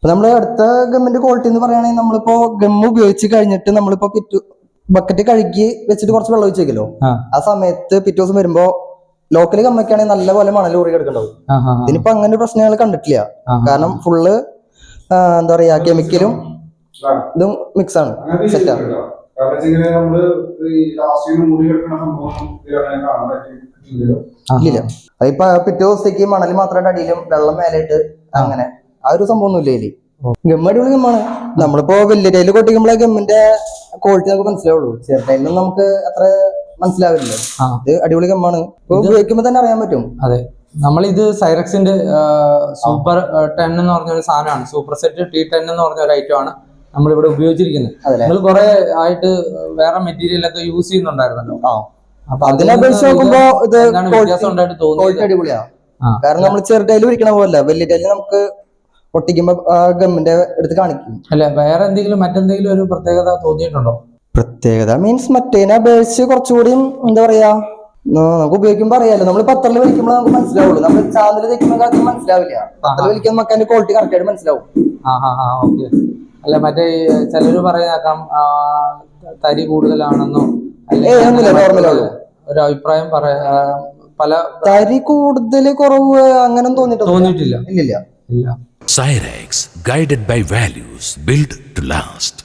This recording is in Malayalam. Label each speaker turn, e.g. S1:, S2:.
S1: നമ്മള് അടുത്ത ഗമ്മിന്റെ ക്വാളിറ്റി എന്ന് പറയുകയാണെങ്കിൽ നമ്മളിപ്പോ ഗമ്മ് ഉപയോഗിച്ച് കഴിഞ്ഞിട്ട് നമ്മളിപ്പോ ബക്കറ്റ് കഴുകി വെച്ചിട്ട് കുറച്ച് വെള്ളം ഒഴിച്ചേക്കല്ലോ, ആ സമയത്ത് പിറ്റേ ദിവസം വരുമ്പോ ലോക്കൽ ഗമ്മൊക്കെയാണെങ്കിൽ നല്ലപോലെ മണൽ ഊറി കിടക്കണ്ടാവും. ഇതിനിപ്പോ അങ്ങനെ ഒരു പ്രശ്നം ഞങ്ങൾ കണ്ടിട്ടില്ല. കാരണം ഫുള്ള് എന്താ പറയാ കെമിക്കലും ഇതും മിക്സ് ആണ്, സെറ്റാ. ഇല്ല, അതിപ്പോ പിറ്റേ ദിവസത്തേക്ക് മണൽ മാത്രമായിട്ട് അടിയിലും വെള്ളം മേലായിട്ട് അങ്ങനെ ആ ഒരു സംഭവം ഒന്നും ഇല്ല. ഗമ്മ അടിപൊളി ഗമ്മാണ്. നമ്മളിപ്പോ വലിയ ടൈല് കൊട്ടിക്കുമ്പോഴേ ഗമ്മിന്റെ ക്വാളിറ്റി നമുക്ക് മനസ്സിലാവുള്ളൂ. ചെറുടൈലും നമുക്ക് അത്ര മനസ്സിലാവില്ലല്ലോ. ഇത് അടിപൊളി ഗമ്മാണ്, ഇപ്പൊ ഉപയോഗിക്കുമ്പോ തന്നെ അറിയാൻ പറ്റും.
S2: അതെ, നമ്മളിത് സൈറക്സിന്റെ സൂപ്പർ 10 എന്ന് പറഞ്ഞ ഒരു സാധനമാണ്. സൂപ്പർ സെറ്റ് T10 എന്ന് പറഞ്ഞ ഒരു ഐറ്റം ആണ് നമ്മളിവിടെ ഉപയോഗിച്ചിരിക്കുന്നത്. നിങ്ങൾ കുറെ ആയിട്ട് വേറെ മെറ്റീരിയൽ ഒക്കെ യൂസ് ചെയ്യുന്നുണ്ടായിരുന്നല്ലോ.
S1: അപ്പൊ അതിനെ അപേക്ഷിച്ച് നോക്കുമ്പോ ഇത് ക്വാളിറ്റി അടിപൊളിയാണ്. കാരണം നമ്മൾ ചെറുടൈല് പിടിക്കണ പോലെ വലിയ ടൈല് നമുക്ക് ഒട്ടിക്കുമ്പോ ഗമ്മിന്റെ എടുത്ത് കാണിക്കും.
S2: അല്ല, വേറെ എന്തെങ്കിലും മറ്റെന്തെങ്കിലും ഒരു പ്രത്യേകത തോന്നിയിട്ടുണ്ടോ?
S1: പ്രത്യേകത മീൻസ് മറ്റേനെ അപേക്ഷിച്ച് കുറച്ചുകൂടി എന്താ പറയാ, നമുക്ക് ഉപയോഗിക്കുമ്പോ അറിയാലോ. നമ്മൾ പത്രത്തിൽ വലിക്കുമ്പോൾ നമുക്ക് മനസ്സിലാവുള്ളൂ. നമ്മൾ ചാനൽ തയ്ക്കുമ്പോൾ അത് മനസ്സിലാവില്ല. പത്രത്തിൽ വലിക്കുമ്പോൾ നമുക്ക് അതിന്റെ ക്വാളിറ്റി കറക്റ്റ് ആയിട്ട് മനസ്സിലാവും.
S2: ഓക്കെ. അല്ല, മറ്റേ ചിലര് പറയുന്നേക്കാം തരി കൂടുതലാണെന്നോ ഒരു അഭിപ്രായം പല
S1: തരി കൂടുതൽ കുറവ് അങ്ങനെ തോന്നിയിട്ടില്ല.
S3: Cyrex, guided by values, built to last.